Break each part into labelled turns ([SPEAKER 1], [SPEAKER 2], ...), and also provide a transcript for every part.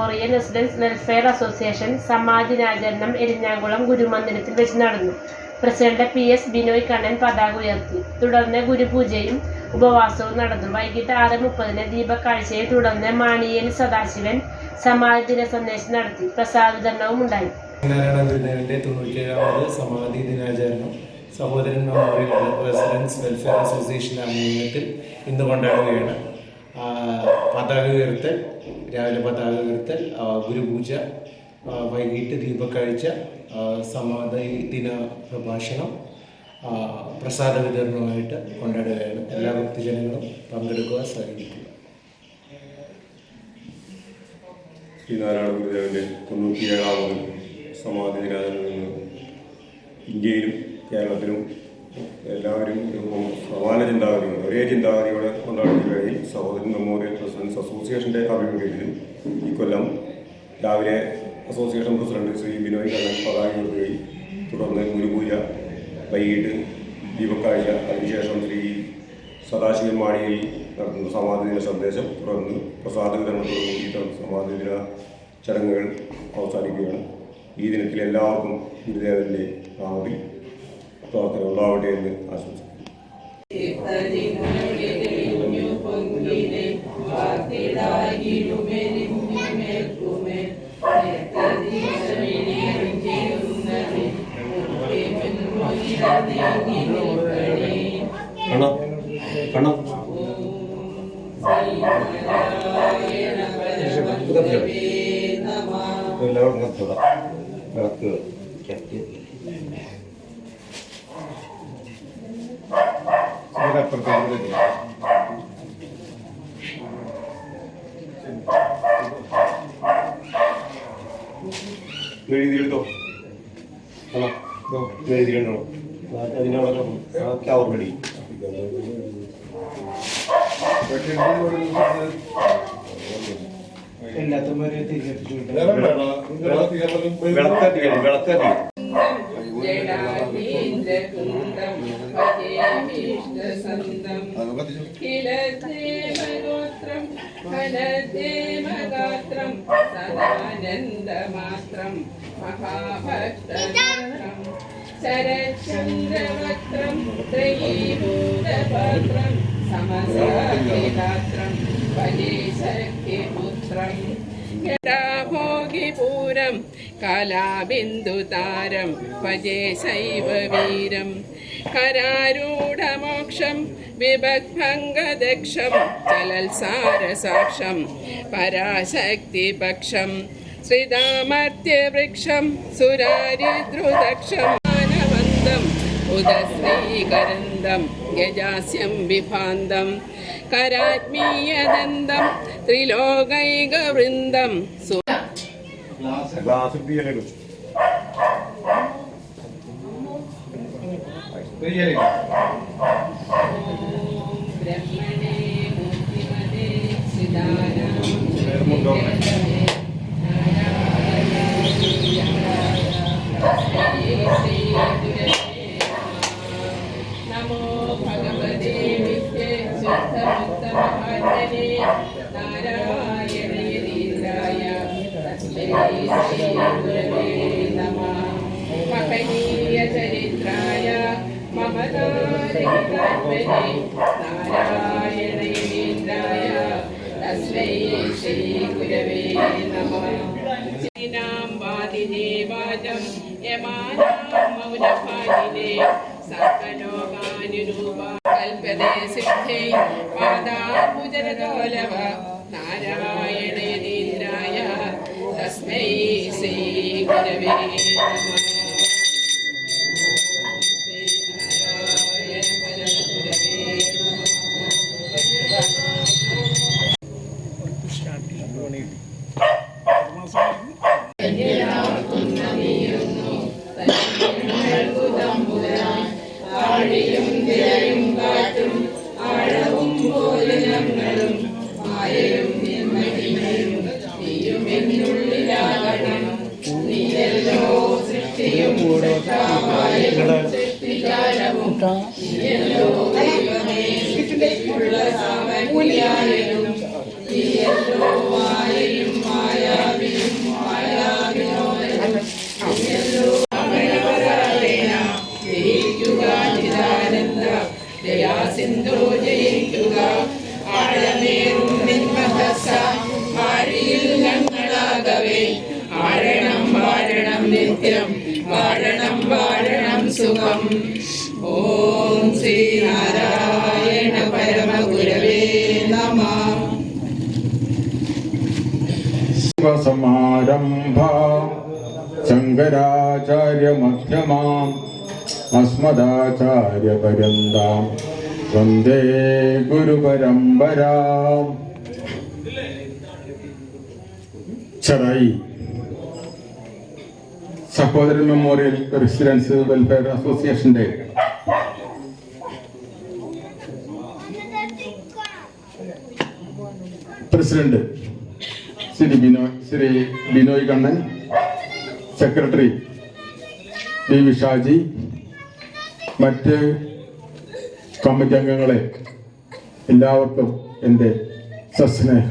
[SPEAKER 1] Memorial residence welfare association സമാജ് ദിനാചരണം എരിഞ്ഞാകുളം ഗുരുമന്ദിരത്തിൽ വെച്ച് നടന്നു. പ്രസിഡന്റ് PS ബിനോയ് കണ്ണൻ പതാക ഉയർത്തി. തുടർന്ന് ഗുരുപൂജയും ഉപവാസവും നടന്നു. വൈകിട്ട് 6:30 ദീപക്കാഴ്ചയെ തുടർന്ന് മാണിയേൽ സദാശിവൻ സമാജ് ദിന സന്ദേശം നടത്തി. പ്രസാദ വിതരണവും ഉണ്ടായി.
[SPEAKER 2] ഗുരുദേവന്റെ 97ാമത് സമാധി ദിനാചരണം സഹോദരൻ മെമ്മോറിയൽ റെസിഡൻസ് വെൽഫെയർ അസോസിയേഷൻ്റെ ആഭിമുഖ്യത്തിൽ ഇന്ന് കൊണ്ടാടുകയാണ്. പതാക ഉയർത്തൽ, രാവിലെ പതാക ഉയർത്തൽ, ഗുരുപൂജ, വൈകിട്ട് ദീപക്കാഴ്ച, സമാധി ദിന പ്രഭാഷണം, പ്രസാദ വിതരണവുമായിട്ട് കൊണ്ടാടുകയാണ്. എല്ലാ ഭക്തജനങ്ങളും പങ്കെടുക്കുക, സഹകരിക്കുക.
[SPEAKER 3] ശ്രീനാരായണ ഗുരുദേവൻ്റെ 97ാമത് സമാധി ദിനാചരണം ഇന്ത്യയിലും കേരളത്തിലും എല്ലാവരും സമാന ചിന്താഗതികൾ, ഒരേ ചിന്താഗതിയോടെ കൊണ്ടാടുന്ന വേളയിൽ സഹോദരൻ മെമ്മോറിയൽ റെസിഡൻസ് അസോസിയേഷൻ്റെ ആഭിമുഖ്യത്തിൽ ഈ കൊല്ലം രാവിലെ അസോസിയേഷൻ പ്രസിഡന്റ് ശ്രീ ബിനോയ് കണ്ണൻ പതാക ഉയർത്തുകയും തുടർന്ന് ഗുരുപൂജ, വൈകിട്ട് ദീപക്കാഴ്ച, അതിനുശേഷം ശ്രീ സദാശിവൻ മാണിയിൽ നടത്തുന്ന സമാധി ദിന സന്ദേശം, തുടർന്ന് പ്രസാദ വിതരണത്തോടുകൂടി സമാധി ദിന ചടങ്ങുകൾ അവസാനിക്കുകയാണ്. ഈ ദിനത്തിൽ എല്ലാവർക്കും ഗുരുദേവൻ്റെ നാമത്തിൽ പ്രാർത്ഥന ഉണ്ടാവട്ടെ എന്ന് ആശംസിക്കുന്നു.
[SPEAKER 4] വിളക്ക് എഴുതിയെടുത്തോ, എഴുതിയിട്ടുണ്ടോ? അതിനോടൊക്കെ ഓർമ്മടി എല്ലാത്തമാരെ വിളക്കത്തി
[SPEAKER 5] സദാനന്ദമാത്രം മഹാഭക്തമാത്രം ശരചന്ദ്രവക്രം ത്രയീഭൂതപാത്രം സമസാഗ്നിഗാത്രം വനേശക്തിപുത്രം ഭോഗിപൂരം കലാബിന്ദുതാരം ഭജേ ശൈവവീരം കരാരൂഢമോക്ഷം വിഭക്ഭംഗദക്ഷം ചലൽസാരസാക്ഷം പരാശക്തിപക്ഷം ശ്രീതാമർത്യവൃക്ഷം സുരാരിദ്രുദക്ഷം മാനവന്തം ഉദശ്രീകരന്തം യജാസ്യം വിഭാന്തം കരാത്മീയദന്തം ത്രിലോകൈകവൃന്ദം ബ്രഹ്മണേ മൂർത്തിമതേ നമോ ഭഗവതേ വിശ്വശുദ്ധമുക്തമഹാത്മനേ നാരായണയതീന്ദ്രായ തസ്മൈ ശ്രീ ഗുരവേ നമഃ. മഹനീയ ചരിത്രായ മമതാരഹിതാത്മനേ നാരായണയതീന്ദ്രായ തസ്മൈ ശ്രീ ഗുരവേ നമഃ. വാദിദേവാജം യമാനാം മൗനഭാജിനേ സർവലോകാനുരൂപാ കൽപതേ സിദ്ധേ പാദാംബുജരദോലവ നാരായണയതീന്ദ്രായ തസ്മൈ ശ്രീ ഗുരവേ നമഃ. ആഴവും പോലങ്ങളും മായയും നിർമ്മതിയും നീയും എന്നുള്ളിലാകണം. നീയല്ലോ സൃഷ്ടിയും സൃഷ്ടിജാലവും നീയല്ലോ ദൈവമേ സൃഷ്ടിക്കുള്ള സാമഗ്രിയായും നീയല്ലോ മായയും മായാവി ഓം ശ്രീനാരായണ പരമഗുരവേ നമഃ.
[SPEAKER 6] ശിവസമാരംഭാ ശങ്കരാചാര്യമധ്യമാം അസ്മദാചാര്യപര്യന്താം വന്ദേ ഗുരുപരമ്പരാം. Cherai Sahodaran memorial residence welfare അസോസിയേഷന്റെ president Shri Binoy Kannan, secretary B Vishaji, മറ്റ് കമ്മിറ്റി അംഗങ്ങളെ എല്ലാവർക്കും എൻ്റെ സസ്നേഹ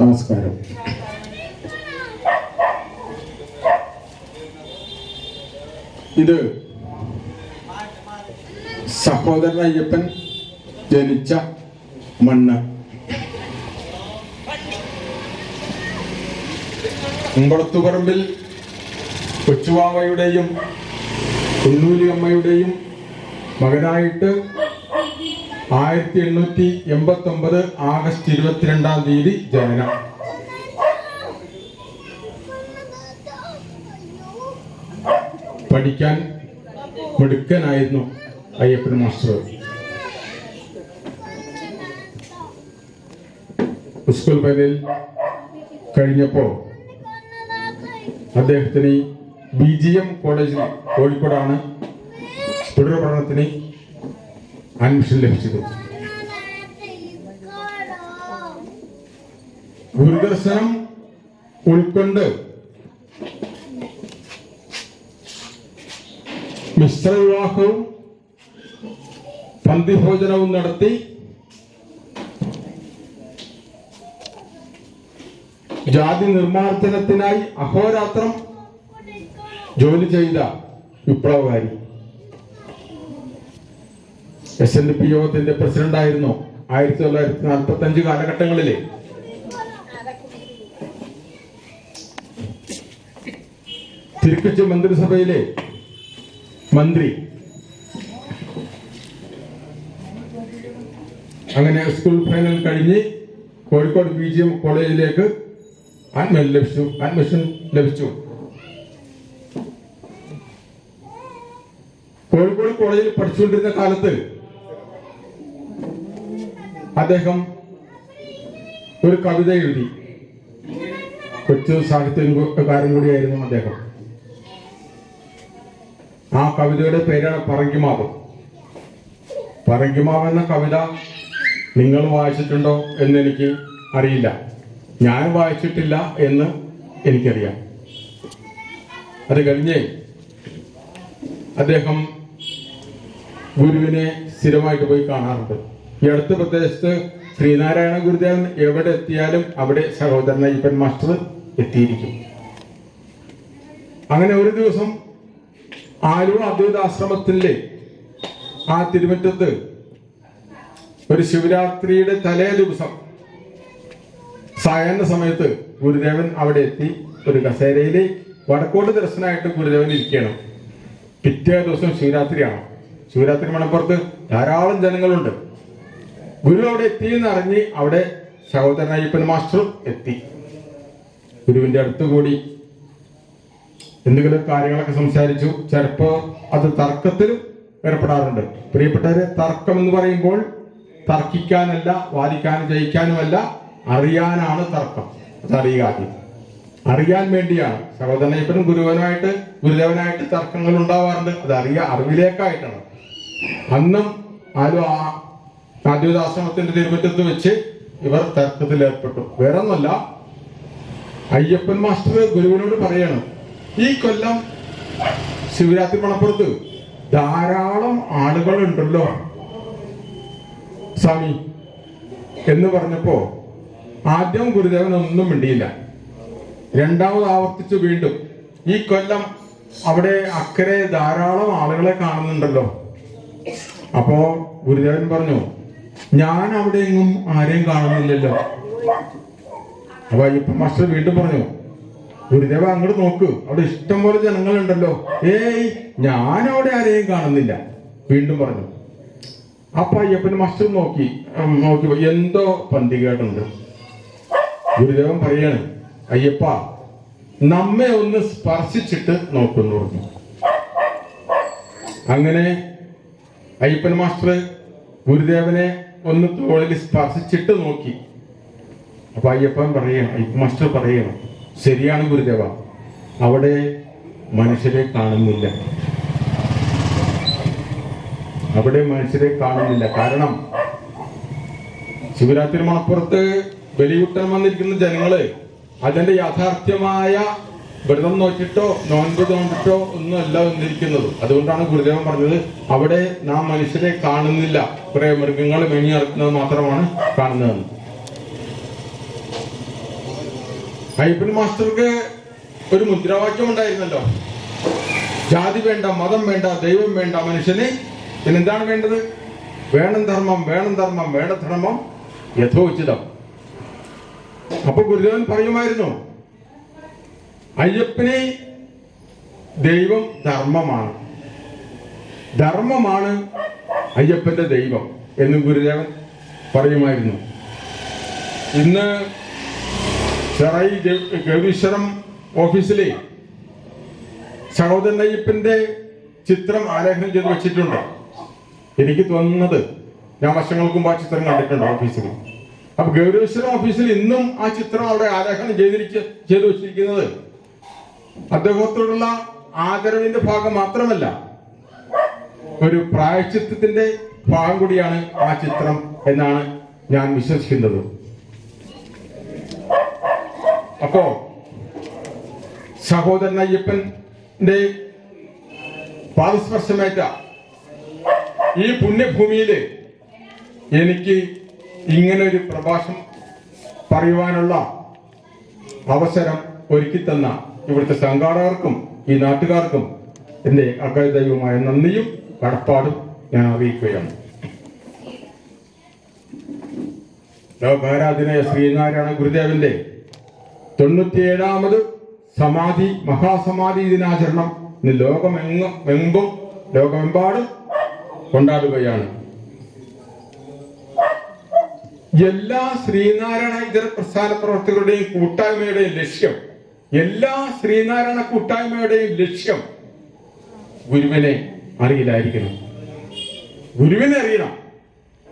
[SPEAKER 6] നമസ്കാരം. ഇത് സഹോദരൻ അയ്യപ്പൻ ജനിച്ച മണ്ണ്. അമ്പളത്തുപറമ്പിൽ കൊച്ചുവാവയുടെയും കുന്നൂലി അമ്മയുടെയും മകനായിട്ട് 1889 ആഗസ്റ്റ് 22-ാം തീയതി ജനനം. പഠിക്കാൻ മിടുക്കനായിരുന്നു അയ്യപ്പൻ മാസ്റ്റർ. സ്കൂൾ ഫൈനൽ കഴിഞ്ഞപ്പോൾ അദ്ദേഹത്തിന് BGM കോളേജിൽ കോഴിക്കോടാണ് തുടർ പഠനത്തിന് അഡ്മിഷൻ ലഭിച്ചത്. ഗുരുദർശനം ഉൾക്കൊണ്ട് മിശ്രവിവാഹവും പന്തിഭോജനവും നടത്തി ജാതി നിർമ്മാർജ്ജനത്തിനായി അഹോരാത്രം ജോലി ചെയ്ത വിപ്ലവകാരി. SNDP യോഗത്തിന്റെ പ്രസിഡന്റായിരുന്നു 1945 കാലഘട്ടങ്ങളിലെ. തിരുക്കൊച്ചി മന്ത്രിസഭയിലെ മന്ത്രി. അങ്ങനെ സ്കൂൾ ഫൈനൽ കഴിഞ്ഞ് കോഴിക്കോട് BGM കോളേജിലേക്ക് അഡ്മിഷൻ ലഭിച്ചു. കോഴിക്കോട് കോളേജിൽ പഠിച്ചുകൊണ്ടിരുന്ന കാലത്ത് അദ്ദേഹം ഒരു കവിത എഴുതി. കൊച്ചു സാഹിത്യകാരൻ കൂടിയായിരുന്നു അദ്ദേഹം. ആ കവിതയുടെ പേരാണ് പറങ്കിമാവ്. പറങ്കിമാവ് എന്ന കവിത നിങ്ങൾ വായിച്ചിട്ടുണ്ടോ എന്ന് എനിക്ക് അറിയില്ല. ഞാൻ വായിച്ചിട്ടില്ല എന്ന് എനിക്കറിയാം. അത് കഴിഞ്ഞ് അദ്ദേഹം ഗുരുവിനെ സ്ഥിരമായിട്ട് പോയി കാണാറുണ്ട്. ഈ അടുത്ത പ്രദേശത്ത് ശ്രീനാരായണ ഗുരുദേവൻ എവിടെ എത്തിയാലും അവിടെ സഹോദരൻ അയ്യപ്പൻ മാസ്റ്റർ എത്തിയിരിക്കും. അങ്ങനെ ഒരു ദിവസം ആലുവ അദ്വൈതാശ്രമത്തിലെ ആ തിരുമുറ്റത്ത് ഒരു ശിവരാത്രിയുടെ തലേ ദിവസം സായാഹ്ന സമയത്ത് ഗുരുദേവൻ അവിടെ എത്തി. ഒരു കസേരയിൽ വടക്കോട്ട് ദർശനമായിട്ട് ഗുരുദേവൻ ഇരിക്കണം. പിറ്റേ ദിവസം ശിവരാത്രിയാണ്. ശിവരാത്രി മണപ്പുറത്ത് ധാരാളം ജനങ്ങളുണ്ട്. ഗുരു അവിടെ എത്തിയെന്ന് അറിഞ്ഞ് അവിടെ സഹോദരൻ അയ്യപ്പൻ മാസ്റ്റർ എത്തി. ഗുരുവിന്റെ അടുത്ത് കൂടി എന്തെങ്കിലും കാര്യങ്ങളൊക്കെ സംസാരിച്ചു. ചിലപ്പോൾ അത് തർക്കത്തിലും ഏർപ്പെടാറുണ്ട്. പ്രിയപ്പെട്ടവരെ, തർക്കം എന്ന് പറയുമ്പോൾ തർക്കിക്കാനല്ല, വാദിക്കാനും ജയിക്കാനുമല്ല, അറിയാനാണ് തർക്കം. അതറിയുക, ആദ്യം അറിയാൻ വേണ്ടിയാണ്. സഹോദരൻ അയ്യപ്പനും ഗുരുദേവനായിട്ട് തർക്കങ്ങൾ ഉണ്ടാവാറുണ്ട്. അത് അറിവിലേക്കായിട്ടാണ്. അന്നും ആലുവ അദ്വൈതാശ്രമത്തിന്റെ തിരുമുറ്റത്ത് വെച്ച് ഇവർ തർക്കത്തിൽ ഏർപ്പെട്ടു. വേറൊന്നുമല്ല, അയ്യപ്പൻ മാസ്റ്റർ ഗുരുവിനോട് പറയാണ്, ഈ കൊല്ലം ശിവരാത്രി മണപ്പുറത്ത് ധാരാളം ആളുകളുണ്ടല്ലോ സ്വാമി എന്ന് പറഞ്ഞപ്പോ ആദ്യം ഗുരുദേവൻ ഒന്നും മിണ്ടിയില്ല. രണ്ടാമത് ആവർത്തിച്ചു വീണ്ടും, ഈ കൊല്ലം അവിടെ അക്കരെ ധാരാളം ആളുകളെ കാണുന്നുണ്ടല്ലോ. അപ്പോ ഗുരുദേവൻ പറഞ്ഞു, ഞാൻ അവിടെ എങ്ങും ആരെയും കാണുന്നില്ലല്ലോ. അപ്പൊ അയ്യപ്പൻ മാസ്റ്റർ വീണ്ടും പറഞ്ഞു, ഗുരുദേവ അങ്ങോട്ട് നോക്ക്, അവിടെ ഇഷ്ടംപോലെ ജനങ്ങളുണ്ടല്ലോ. ഏയ്, ഞാൻ അവിടെ ആരെയും കാണുന്നില്ല. വീണ്ടും പറഞ്ഞു. അപ്പൊ അയ്യപ്പൻ മാസ്റ്റർ നോക്കിയപ്പോ എന്തോ പന്തികേടുണ്ട്. ഗുരുദേവൻ പറയാണ്, അയ്യപ്പ നമ്മെ ഒന്ന് സ്പർശിച്ചിട്ട് നോക്കുന്നു പറഞ്ഞു. അങ്ങനെ അയ്യപ്പൻ മാസ്റ്റർ ഗുരുദേവനെ ഒന്ന് തോളിൽ സ്പർശിച്ചിട്ട് നോക്കി. അപ്പൊ അയ്യപ്പൻ മാസ്റ്റർ പറയണം, ശരിയാണ് ഗുരുദേവ, അവിടെ മനുഷ്യരെ കാണുന്നില്ല. അവിടെ മനുഷ്യരെ കാണുന്നില്ല. കാരണം ശിവരാത്രി മണപ്പുറത്ത് ബലിയൂട്ടാൻ വന്നിരിക്കുന്ന ജനങ്ങള് അതിന്റെ യാഥാർത്ഥ്യമായ വ്രതം നോക്കിയിട്ടോ നോൻപ് നോക്കിട്ടോ ഒന്നും അല്ല വന്നിരിക്കുന്നത്. അതുകൊണ്ടാണ് ഗുരുദേവൻ പറഞ്ഞത് അവിടെ നാം മനുഷ്യരെ കാണുന്നില്ല, കുറെ മൃഗങ്ങൾ മെങ്ങി ഇറക്കുന്നത് മാത്രമാണ് കാണുന്നതെന്ന്. അയ്യപ്പൻ മാസ്റ്റർക്ക് ഒരു മുദ്രാവാക്യം ഉണ്ടായിരുന്നല്ലോ, ജാതി വേണ്ട, മതം വേണ്ട, ദൈവം വേണ്ട, മനുഷ്യന് പിന്നെന്താണ് വേണ്ടത്? വേണം ധർമ്മം, വേണം ധർമ്മം, വേണം ധർമ്മം യഥോചിതം. അപ്പൊ ഗുരുദേവൻ പറയുമായിരുന്നു, അയ്യപ്പനെ ദൈവം ധർമ്മമാണ്, ധർമ്മമാണ് അയ്യപ്പന്റെ ദൈവം എന്ന് ഗുരുദേവൻ പറയുമായിരുന്നു. ഇന്ന് ചെറൈ ഗൗരീശ്വരം ഓഫീസിലെ സഹോദരൻ അയ്യപ്പന്റെ ചിത്രം ആലേഖനം ചെയ്ത് വെച്ചിട്ടുണ്ട്. എനിക്ക് തോന്നുന്നത് ഞാൻ വർഷങ്ങൾക്ക് മുമ്പ് ആ ചിത്രം കണ്ടിട്ടുണ്ട് ഓഫീസിൽ. അപ്പൊ ഗൗരീശ്വരം ഓഫീസിൽ ഇന്നും ആ ചിത്രം അവിടെ ആലേഖനം ചെയ്തു വെച്ചിരിക്കുന്നത് അദ്ദേഹത്തോടുള്ള ആദരവിന്റെ ഭാഗം മാത്രമല്ല, ഒരു പ്രായശ്ചിത്തത്തിന്റെ ഭാഗം കൂടിയാണ് ആ ചിത്രം എന്നാണ് ഞാൻ വിശ്വസിക്കുന്നത്. അപ്പോ സഹോദരൻ അയ്യപ്പന്റെ പാദസ്പർശമേറ്റ ഈ പുണ്യഭൂമിയില് എനിക്ക് ഇങ്ങനെ ഒരു പ്രഭാഷണം പറയുവാനുള്ള അവസരം ഒരുക്കി തന്ന ഇവിടുത്തെ സംഘാടകർക്കും ഈ നാട്ടുകാർക്കും എന്റെ അഗാധമായ നന്ദിയും കടപ്പാടും ഞാൻ അറിയിക്കുകയാണ്. ലോകാരാധനായ ശ്രീനാരായണ ഗുരുദേവന്റെ 97ാമത് മഹാസമാധി ദിനാചരണം ഇന്ന് ലോകമെമ്പാടും കൊണ്ടാടുകയാണ്. എല്ലാ ശ്രീനാരായണ ഇതര പ്രസ്ഥാന പ്രവർത്തകരുടെയും കൂട്ടായ്മയുടെയും ലക്ഷ്യം, എല്ലാ ശ്രീനാരായണ കൂട്ടായ്മയുടെയും ലക്ഷ്യം ഗുരുവിനെ അറിയില്ലായിരിക്കണം. ഗുരുവിനെ അറിയണം.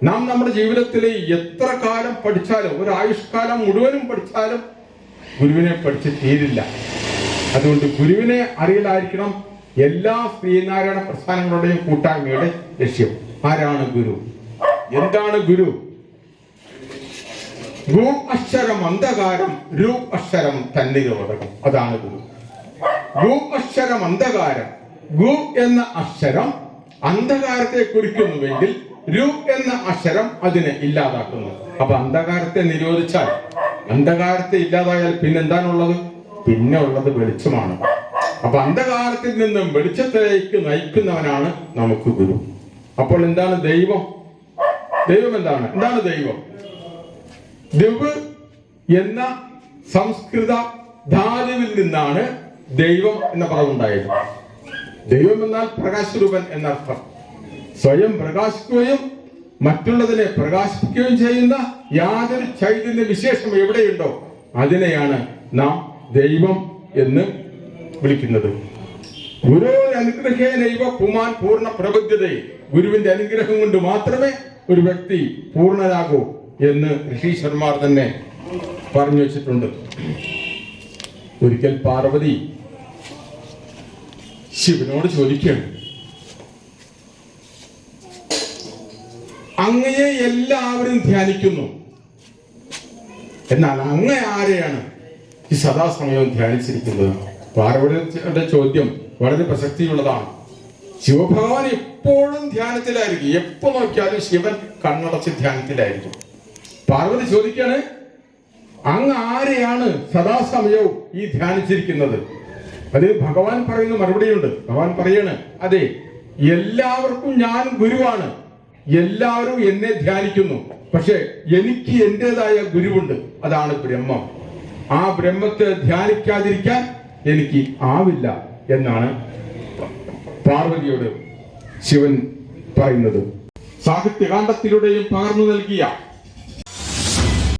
[SPEAKER 6] നാം നമ്മുടെ ജീവിതത്തിൽ എത്ര കാലം പഠിച്ചാലും, ഒരു ആയുഷ്കാലം മുഴുവനും പഠിച്ചാലും ഗുരുവിനെ പഠിച്ച് തീരില്ല. അതുകൊണ്ട് ഗുരുവിനെ അറിയലായിരിക്കണം എല്ലാ ശ്രീനാരായണ പ്രസ്ഥാനങ്ങളുടെയും കൂട്ടായ്മയുടെ ലക്ഷ്യം. ആരാണ് ഗുരു? എന്താണ് ഗുരു? ഗു അക്ഷരം അന്ധകാരം, രു അക്ഷരം തന്നിരോധകം. അതാണ് ഗുരു. ഗു അക്ഷരം അന്ധകാരം. ഗു എന്ന അക്ഷരം അന്ധകാരത്തെ കുറിക്കുന്നുവെങ്കിൽ രു എന്ന അക്ഷരം അതിനെ ഇല്ലാതാക്കുന്നു. അപ്പൊ അന്ധകാരത്തെ നിരോധിച്ചാൽ, അന്ധകാരത്തെ ഇല്ലാതായാൽ പിന്നെന്താണുള്ളത്? പിന്നെ ഉള്ളത് വെളിച്ചമാണ്. അപ്പൊ അന്ധകാരത്തിൽ നിന്നും വെളിച്ചത്തിലേക്ക് നയിക്കുന്നവനാണ് നമുക്ക് ഗുരു. അപ്പോൾ എന്താണ് ദൈവം? ദൈവം എന്താണ് ദൈവം? ദിവ എന്ന സംസ്കൃത ധാതുവിൽ നിന്നാണ് ദൈവം എന്ന പദം ഉണ്ടായത്. ദൈവം എന്നാൽ പ്രകാശരൂപൻ എന്നർത്ഥം. സ്വയം പ്രകാശിക്കുകയും മറ്റുള്ളതിനെ പ്രകാശിപ്പിക്കുകയും ചെയ്യുന്ന യാതൊരു ചൈതന്യ വിശേഷം എവിടെയുണ്ടോ അതിനെയാണ് നാം ദൈവം എന്ന് വിളിക്കുന്നത്. ഗുരു അനുഗ്രഹേനൈവ പുമാൻ പൂർണ്ണ പ്രബുദ്ധതയെ, ഗുരുവിന്റെ അനുഗ്രഹം കൊണ്ട് മാത്രമേ ഒരു വ്യക്തി പൂർണ്ണനാകൂ എന്ന് ഋഷീശ്വരന്മാർ തന്നെ പറഞ്ഞു വെച്ചിട്ടുണ്ട്. ഒരിക്കൽ പാർവതി ശിവനോട് ചോദിക്കുകയാണ്, അങ്ങയെ എല്ലാവരും ധ്യാനിക്കുന്നു, എന്നാൽ അങ്ങ് ആരെയാണ് ഈ സദാസമയവും ധ്യാനിച്ചിരിക്കുന്നത്? പാർവതിയുടെ ചോദ്യം വളരെ പ്രസക്തിയുള്ളതാണ്. ശിവഭഗവാൻ എപ്പോഴും ധ്യാനത്തിലായിരിക്കും. എപ്പോ നോക്കിയാലും ശിവൻ കണ്ണടച്ച് ധ്യാനത്തിലായിരിക്കും. പാർവതി ചോദിക്കാണ്, അങ്ങ് ആരെയാണ് സദാസമയവും ഈ ധ്യാനിച്ചിരിക്കുന്നത്? അതിന് ഭഗവാൻ പറയുന്ന മറുപടിയുണ്ട്. ഭഗവാൻ പറയാണ്, അതെ, എല്ലാവർക്കും ഞാൻ ഗുരുവാണ്, എല്ലാവരും എന്നെ ധ്യാനിക്കുന്നു, പക്ഷെ എനിക്ക് എന്റേതായ ഗുരുവുണ്ട്, അതാണ് ബ്രഹ്മം. ആ ബ്രഹ്മത്തെ ധ്യാനിക്കാതിരിക്കാൻ എനിക്ക് ആവില്ല എന്നാണ് പാർവതിയോട് ശിവൻ പറയുന്നത്. സാഹിത്യകാണ്ഡത്തിലൂടെയും പകർന്നു നൽകിയ